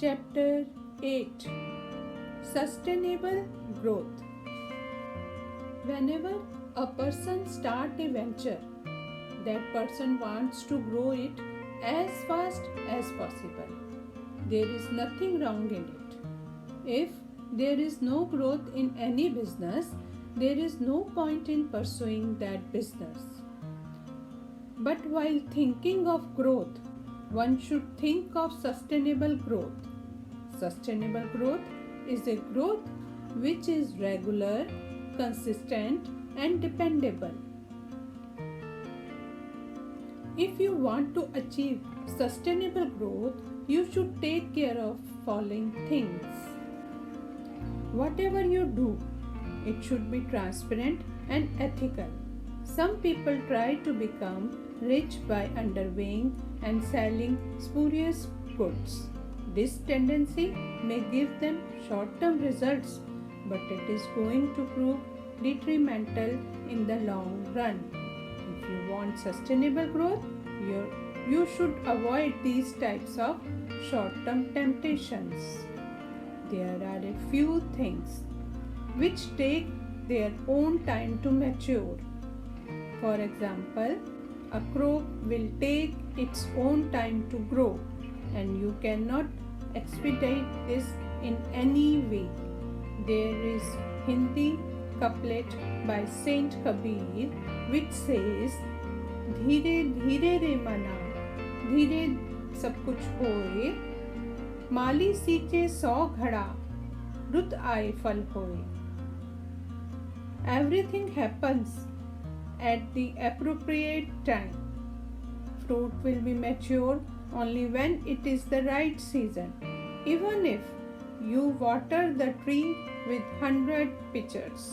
Chapter 8 Sustainable Growth. Whenever a person starts a venture, that person wants to grow it as fast as possible. There is nothing wrong in it. If there is no growth in any business, there is no point in pursuing that business. But while thinking of growth, one should think of sustainable growth. Sustainable growth is a growth which is regular, consistent, and dependable. If you want to achieve sustainable growth, you should take care of following things. Whatever you do, it should be transparent and ethical. Some people try to become rich by underweighing and selling spurious goods. This tendency may give them short-term results, but it is going to prove detrimental in the long run. If you want sustainable growth, you should avoid these types of short-term temptations. There are a few things which take their own time to mature. For example, a crop will take its own time to grow, and you cannot expedite this in any way. There is Hindi couplet by Saint Kabir which says, "धीरे धीरे रे मना, धीरे सब कुछ होए, माली सींचे 100 घड़ा, रुत आए फल होए." Everything happens at the appropriate time. Fruit will be mature only when it is the right season. Even if you water the tree with 100 pitchers.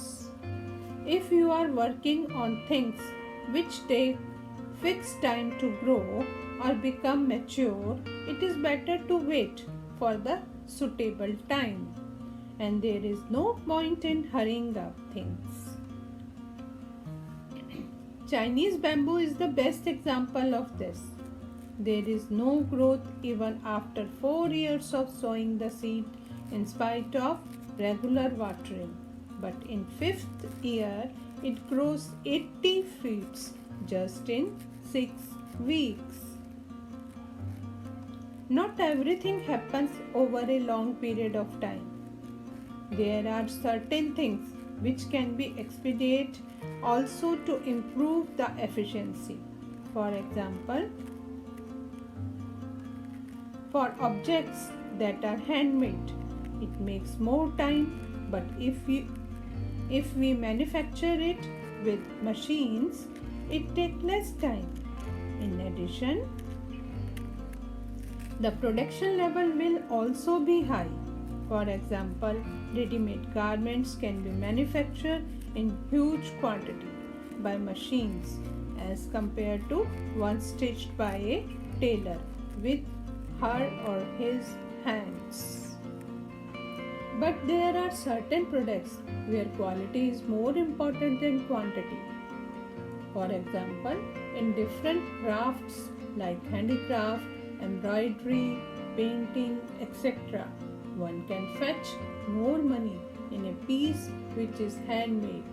If you are working on things which take fixed time to grow or become mature, it is better to wait for the suitable time. And there is no point in hurrying up things. Chinese bamboo is the best example of this. There is no growth even after 4 years of sowing the seed in spite of regular watering. But in 5th year, it grows 80 feet just in 6 weeks. Not everything happens over a long period of time. There are certain things which can be expedited also to improve the efficiency. For example, for objects that are handmade, it makes more time, but if we manufacture it with machines, it takes less time. In addition, the production level will also be high. For example, ready-made garments can be manufactured in huge quantity by machines as compared to one stitched by a tailor with her or his hands. But there are certain products where quality is more important than quantity. For example, in different crafts like handicraft, embroidery, painting, etc., one can fetch more money in a piece which is handmade,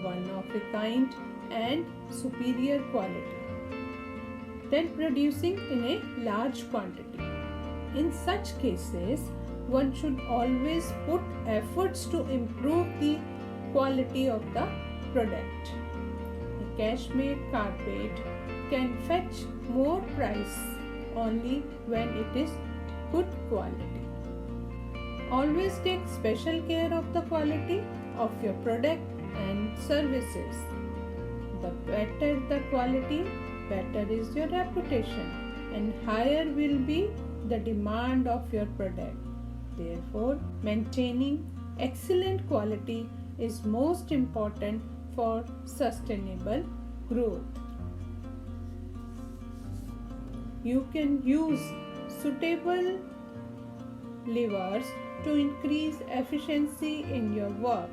one of a kind and superior quality, than producing in a large quantity. In such cases, one should always put efforts to improve the quality of the product. A cashmere carpet can fetch more price only when it is good quality. Always take special care of the quality of your product and services. The better the quality, better is your reputation, and higher will be the demand of your product. Therefore, maintaining excellent quality is most important for sustainable growth. You can use suitable levers to increase efficiency in your work,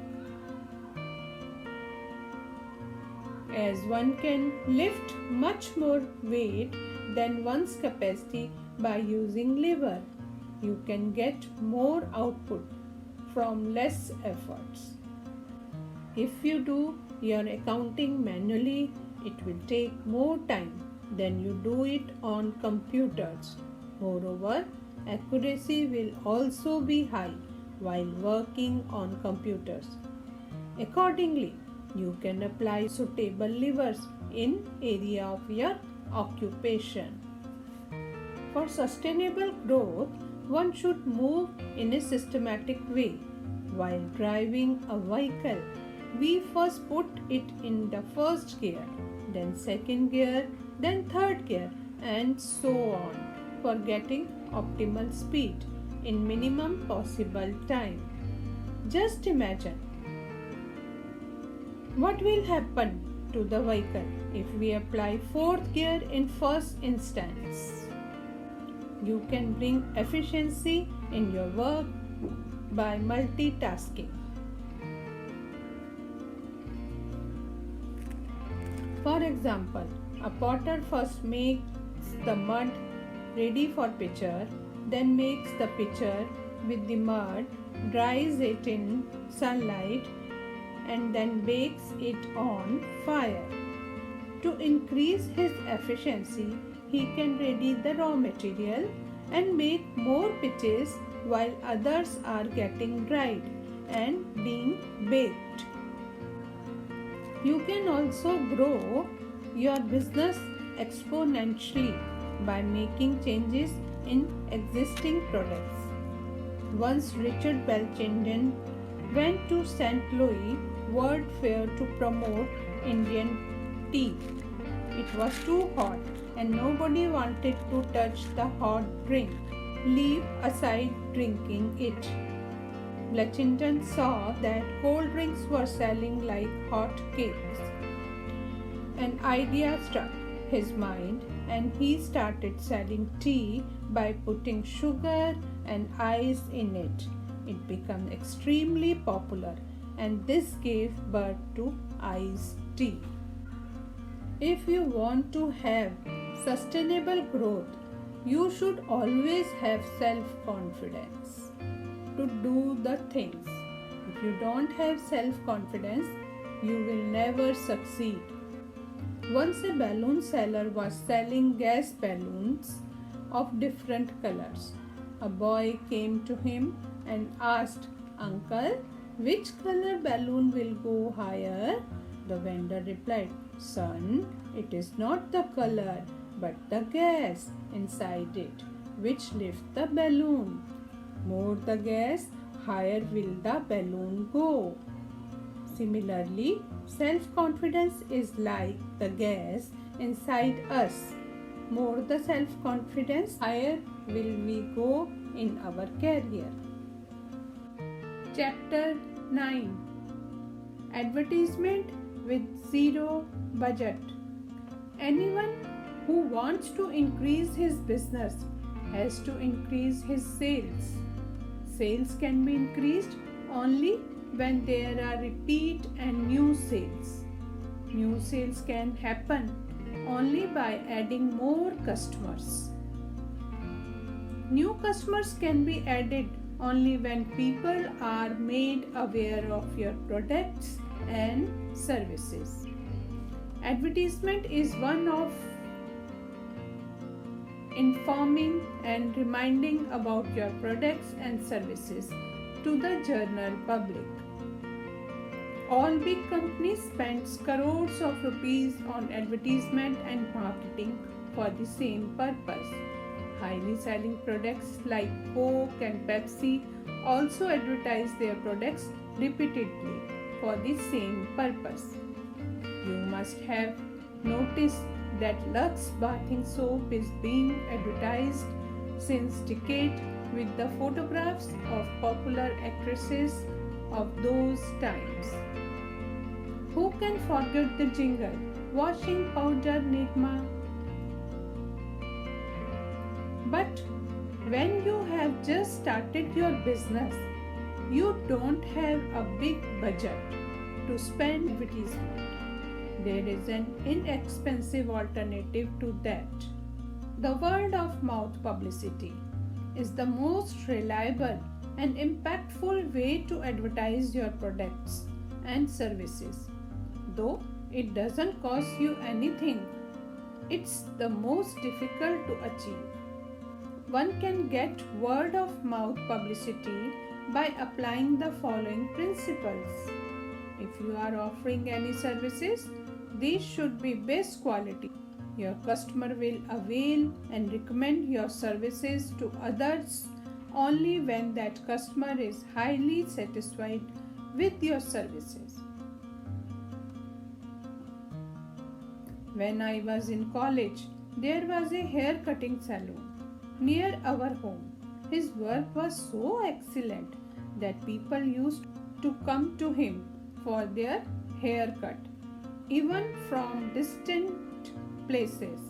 as one can lift much more weight than one's capacity by using lever. you can get more output from less efforts. If you do your accounting manually, it will take more time than you do it on computers. Moreover, accuracy will also be high while working on computers. Accordingly, you can apply suitable levers in area of your occupation. For sustainable growth, one should move in a systematic way. While driving a vehicle, we first put it in the first gear, then second gear, then third gear, and so on for getting optimal speed in minimum possible time. Just imagine what will happen to the vehicle if we apply fourth gear in first instance. You can bring efficiency in your work by multitasking. For example, a potter first makes the mud ready for pitcher, then makes the pitcher with the mud, dries it in sunlight, and then bakes it on fire. To increase his efficiency, he can ready the raw material and make more pitches while others are getting dried and being baked. You can also grow your business exponentially by making changes in existing products. Once Richard Belchinden went to St. Louis World Fair to promote Indian tea. It was too hot and nobody wanted to touch the hot drink, leave aside drinking it. Belchinden saw that cold drinks were selling like hot cakes. An idea struck his mind and he started selling tea by putting sugar and ice in it. It became extremely popular and this gave birth to iced tea. If you want to have sustainable growth, you should always have self-confidence to do the things. If you don't have self-confidence, you will never succeed. Once a balloon seller was selling gas balloons of different colors. A boy came to him and asked, "Uncle, which color balloon will go higher?" The vendor replied, "Son, it is not the color but the gas inside it which lifts the balloon. More the gas, higher will the balloon go." Similarly, self-confidence is like the gas inside us. More the self-confidence, higher will we go in our career. Chapter 9. Advertisement with zero budget. Anyone who wants to increase his business has to increase his sales. Sales can be increased only when there are repeat and new sales. New sales can happen only by adding more customers. New customers can be added only when people are made aware of your products and services. Advertisement is one of informing and reminding about your products and services to the general public. All big companies spend crores of rupees on advertisement and marketing for the same purpose. Highly selling products like Coke and Pepsi also advertise their products repeatedly for the same purpose. You must have noticed that Lux bathing soap is being advertised since decades with the photographs of popular actresses of those times. Who can forget the jingle, "Washing powder Nigma"? But when you have just started your business, you don't have a big budget to spend advertisement. There is an inexpensive alternative to that. The word of mouth publicity. is the most reliable and impactful way to advertise your products and services. Though it doesn't cost you anything, it's the most difficult to achieve. One can get word of mouth publicity by applying the following principles. If you are offering any services, these should be best quality. Your customer will avail and recommend your services to others only when that customer is highly satisfied with your services. When I was in college, there was a hair cutting salon near our home. His work was so excellent that people used to come to him for their haircut, even from distant places.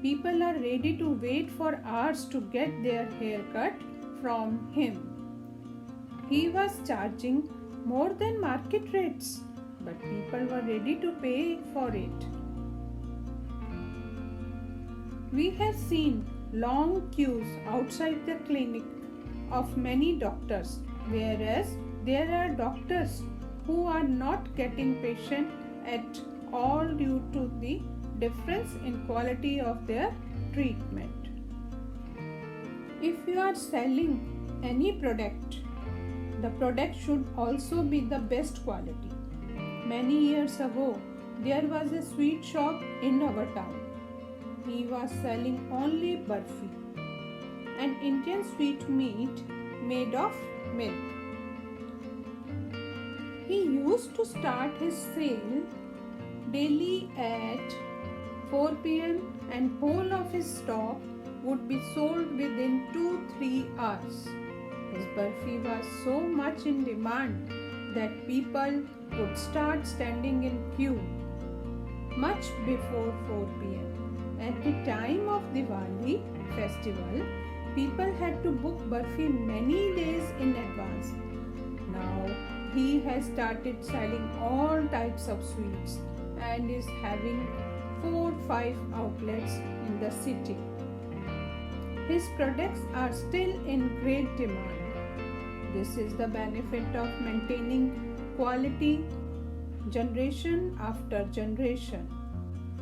People are ready to wait for hours to get their haircut from him. He was charging more than market rates, but people were ready to pay for it. We have seen long queues outside the clinic of many doctors, whereas there are doctors who are not getting patient at all due to the difference in quality of their treatment. If you are selling any product, the product should also be the best quality. Many years ago, there was a sweet shop in our town. He was selling only barfi, an Indian sweetmeat made of milk. He used to start his sale daily at 4 p.m. and whole of his stock would be sold within 2-3 hours. His barfi was so much in demand that people would start standing in queue much before 4 p.m. At the time of Diwali festival, people had to book barfi many days in advance. Now he has started selling all types of sweets and is having 4-5 outlets in the city. His products are still in great demand. This is the benefit of maintaining quality generation after generation.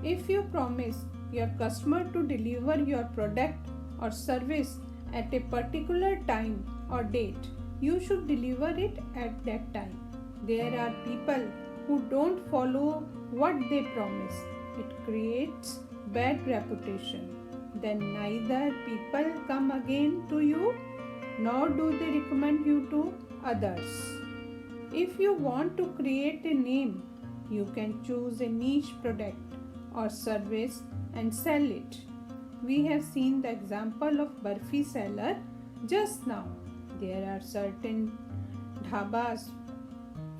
If you promise your customer to deliver your product or service at a particular time or date, you should deliver it at that time. There are people who don't follow what they promise. It creates bad reputation. Then neither people come again to you nor do they recommend you to others. If you want to create a name, you can choose a niche product or service and sell it. We have seen the example of barfi seller just now. There are certain dhabas,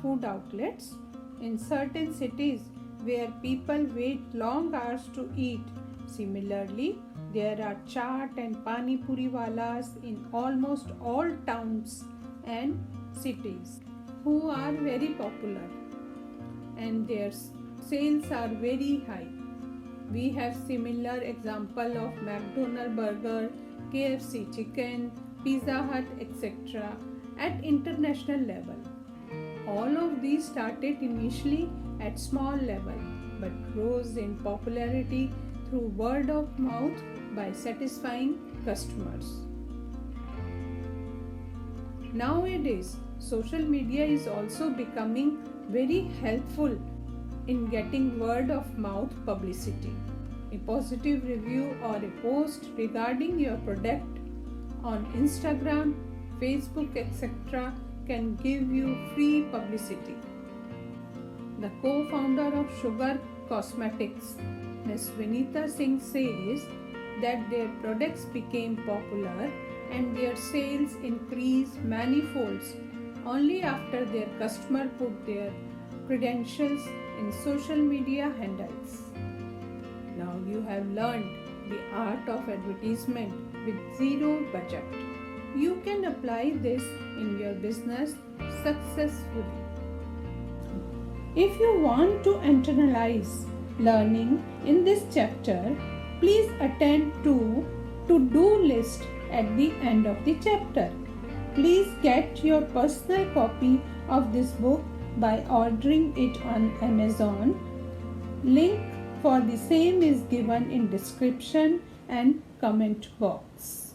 food outlets in certain cities where people wait long hours to eat. Similarly, there are chaat and pani puri walas in almost all towns and cities who are very popular and their sales are very high. We have similar example of McDonald's burger, KFC chicken, Pizza Hut, etc. at international level. All of these started initially at small level but grows in popularity through word of mouth by satisfying customers. Nowadays, social media is also becoming very helpful in getting word of mouth publicity. A positive review or a post regarding your product on Instagram, Facebook, etc. can give you free publicity. The co-founder of Sugar Cosmetics, Ms. Vinita Singh, says that their products became popular and their sales increased manifolds only after their customer put their credentials in social media handles. Now you have learned the art of advertisement with zero budget. You can apply this in your business successfully. If you want to internalize learning in this chapter, please attend to to-do list at the end of the chapter. Please get your personal copy of this book by ordering it on Amazon. Link for the same is given in description and comment box.